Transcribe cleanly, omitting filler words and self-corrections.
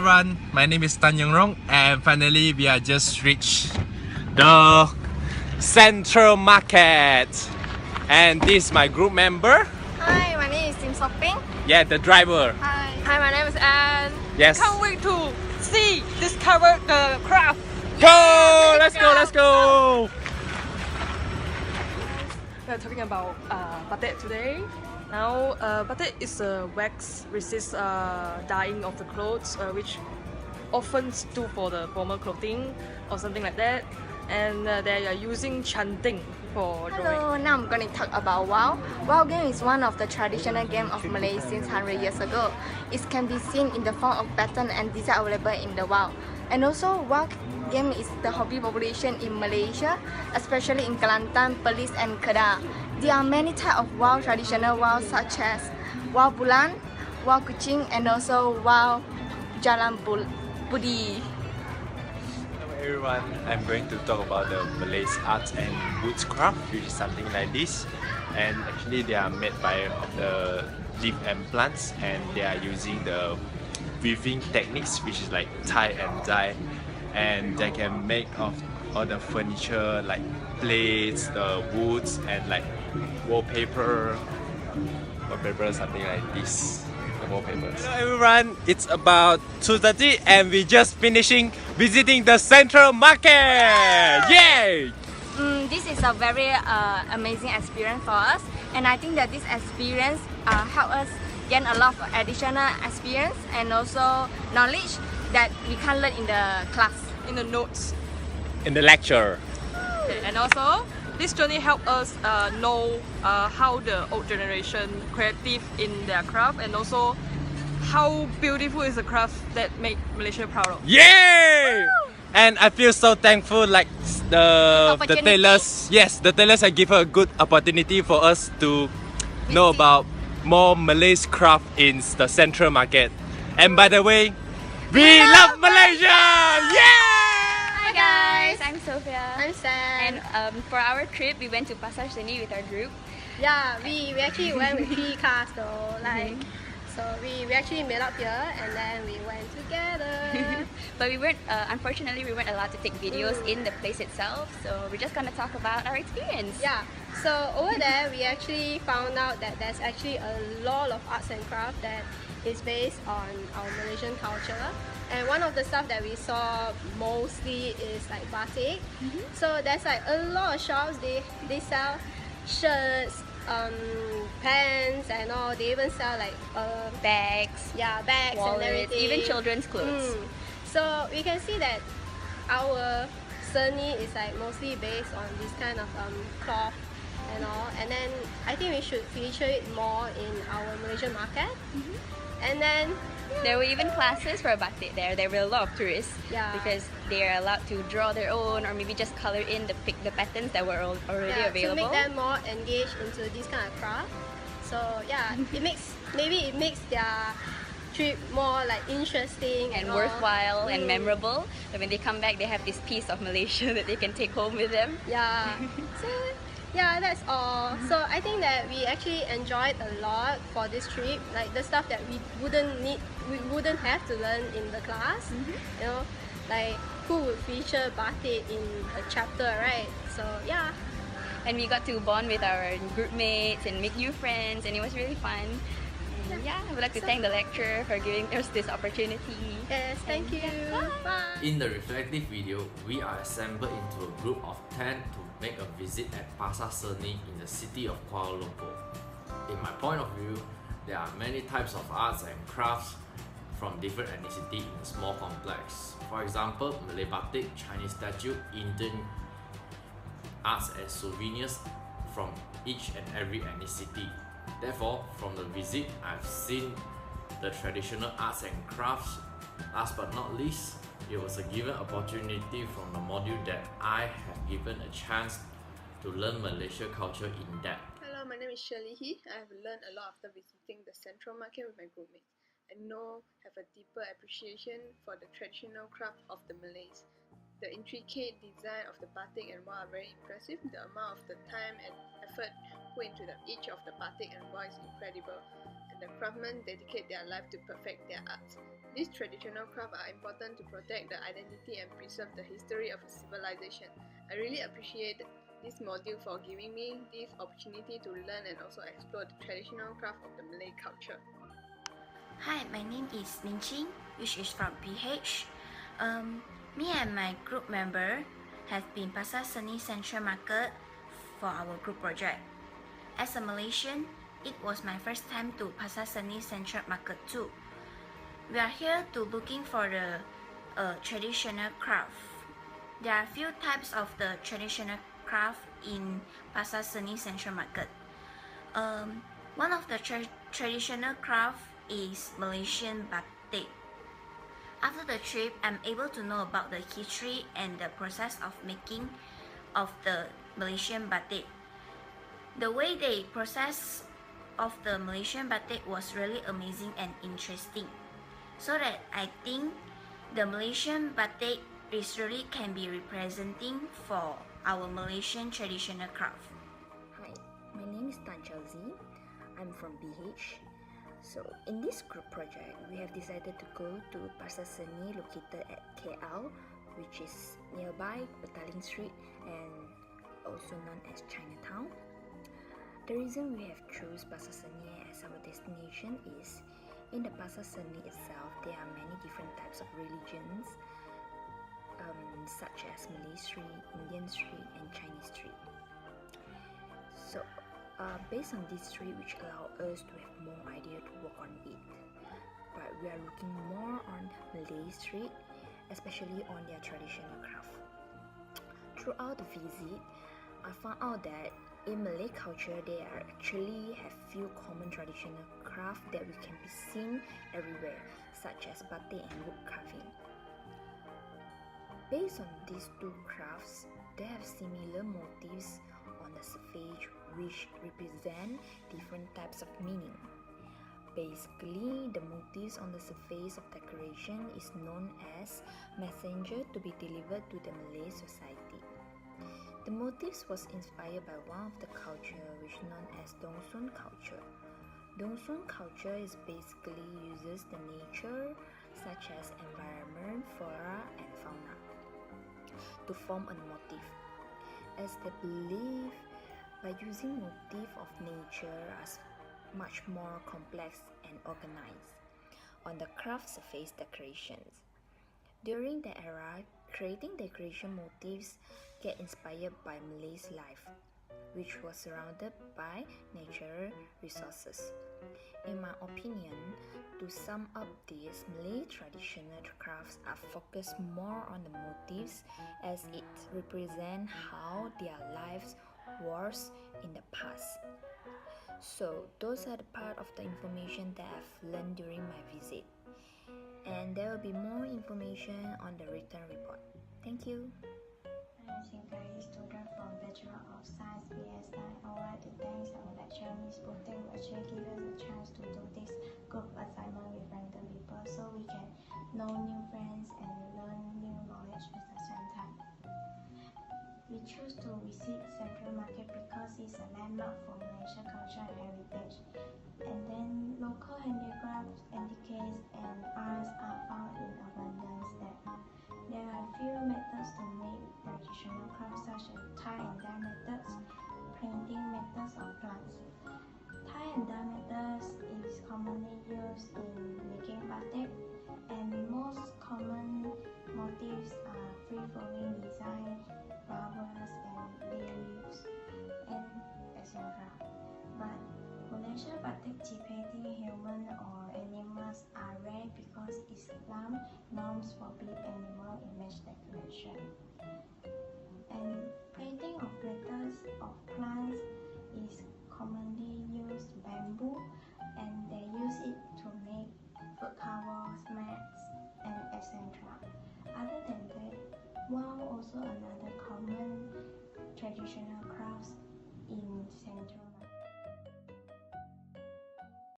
everyone, my name is Tan Young Rong, and finally we are just reached the Central Market, and this is my group member. Hi, my name is Sim Soping. Yeah, the driver. Hi, my name is Anne. Yes. Can't wait to discover the craft. Go! Let's go! Let's go! We're talking about batik today. Now, batik is a wax resist dyeing of the clothes, which often do for the formal clothing or something like that. And they are using chanting for drawing. Hello, now I'm going to talk about WoW. WoW game is one of the traditional games of Malay since 100 years ago. It can be seen in the form of pattern and design available in the WoW. And also, WoW game is the hobby population in Malaysia, especially in Kelantan, Perlis, and Kedah. There are many types of WoW traditional WoW such as WoW Bulan, WoW Kuching, and also WoW Jalan Budi. Hello everyone, I'm going to talk about the Malay's arts and woodcraft, which is something like this. And actually they are made by the leaf and plants, and they are using the weaving techniques, which is like tie and dye, and they can make of all the furniture like plates, the woods, and like wallpaper, something like this. The wallpapers. Hello everyone, it's about 2:30 and we're just finishing visiting the Central Market. Yay! This is a very amazing experience for us, and I think that this experience help us gain a lot of additional experience and also knowledge that we can learn in the class, In the notes. In the lecture. And also, this journey helped us know how the old generation creative in their craft, and also how beautiful is the craft that make Malaysia proud of. Yay! And I feel so thankful, like the Opportunity. tailors. Yes, the tailors have given a good opportunity for us to know about more Malay's craft in the Central Market. And by the way, we love Malaysia! Yeah! Hi guys, I'm Sophia. I'm Sam. And for our trip, we went to Pasar Seni with our group. Yeah, we actually went with 3 cars though, like, so we actually met up here and then we went together. But we weren't, unfortunately, we weren't allowed to take videos in the place itself. So we're just gonna talk about our experience. Yeah, so over there we actually found out that there's actually a lot of arts and craft that is based on our Malaysian culture. And one of the stuff that we saw mostly is like batik. So there's like a lot of shops, they sell shirts, pants and all. They even sell like Bags, bags and wallets, everything. even children's clothes. So we can see that our surney is like mostly based on this kind of cloth and all. And then I think we should feature it more in our Malaysian market. And then There were even classes for batik there. There were a lot of tourists Yeah. because they are allowed to draw their own or maybe just color in the patterns that were already to available. make them more engaged into this kind of craft. So yeah, it makes their trip more like interesting and all. worthwhile and memorable. So when they come back, they have this piece of Malaysia that they can take home with them. Yeah. So yeah, that's all. So I think that we actually enjoyed a lot for this trip. Like the stuff that we wouldn't have to learn in the class. You know, like who would feature batik in a chapter, right? So yeah. And we got to bond with our group mates and make new friends, and it was really fun. And yeah, I would like to thank the lecturer for giving us this opportunity. Yes, thank you. Bye. In the reflective video, we are assembled into a group of 10 to make a visit at Pasar Seni in the city of Kuala Lumpur. In my point of view, there are many types of arts and crafts from different ethnicity in a small complex. For example, Malay batik, Chinese statue, Indian arts and souvenirs from each and every ethnicity. Therefore, from the visit, I've seen the traditional arts and crafts. Last but not least, it was a given opportunity from the module that I have given a chance to learn Malaysia culture in depth. Hello, my name is Shirley He. I have learned a lot after visiting the Central Market with my groupmates, and now have a deeper appreciation for the traditional craft of the Malays. The intricate design of the batik and wall are very impressive. The amount of the time and effort put into each of the batik and wall is incredible, and the craftsmen dedicate their life to perfect their arts. These traditional crafts are important to protect the identity and preserve the history of a civilization. I really appreciate this module for giving me this opportunity to learn and also explore the traditional craft of the Malay culture. Hi, my name is Min Ching, which is from PH. Me and my group member have been Pasar Seni Central Market for our group project. As a Malaysian, it was my first time to Pasar Seni Central Market too. We are here to looking for the traditional craft. There are few types of the traditional craft in Pasar Seni Central Market. One of the traditional craft is Malaysian batik. After the trip, I'm able to know about the history and the process of making of the Malaysian batik. The way they process of the Malaysian batik was really amazing and interesting. So that I think the Malaysian batik is really can be representing for our Malaysian traditional craft. Hi, my name is Tan Chao Z. I'm from BH. So in this group project, we have decided to go to Pasar Seni located at KL, which is nearby Petaling Street and also known as Chinatown. The reason we have chosen Pasar Seni as our destination is in the Pasar Seni itself, there are many different types of religions, such as Malay Street, Indian Street, and Chinese Street. So, based on this street, which allow us to have more idea to work on it, but we are looking more on Malay Street, especially on their traditional craft. Throughout the visit, I found out that in Malay culture, they are actually have few common traditional craft that we can be seen everywhere, such as batik and wood carving. Based on these two crafts, they have similar motifs on the surface which represent different types of meaning. Basically, the motifs on the surface of decoration is known as messenger to be delivered to the Malay society. The motifs was inspired by one of the culture which known as Dongsun culture. Dongsun culture is basically uses the nature such as environment, flora and fauna to form a motif, as they believe by using motif of nature as much more complex and organized on the craft surface decorations. During the era, creating decoration motifs get inspired by Malay's life, which was surrounded by natural resources. In my opinion, to sum up this, Malay traditional crafts are focused more on the motifs as it represents how their lives was in the past. So those are the part of the information that I've learned during my visit. And there will be more information on the written report. Thank you. I'm Singkai, student from Bachelor of Science BS9. I would like to thank our lecturer Ms. Puting who actually give us a chance to do this group assignment with random people so we can know new friends and learn new knowledge at the same time. We choose to visit Central Market because it's a landmark for Malaysian culture and heritage. And then local handicrafts, antiques, and arts are found in abundance there. There are few methods to make traditional crafts such as tie and dye methods, printing methods of plants. Tie and dye methods is commonly used in making batik, and most common motifs are free-flowing design, flowers and leaves, and etc. But Malaysian batik depicting human or animals are rare because Islam norms forbid animal image decoration. And painting of letters of plants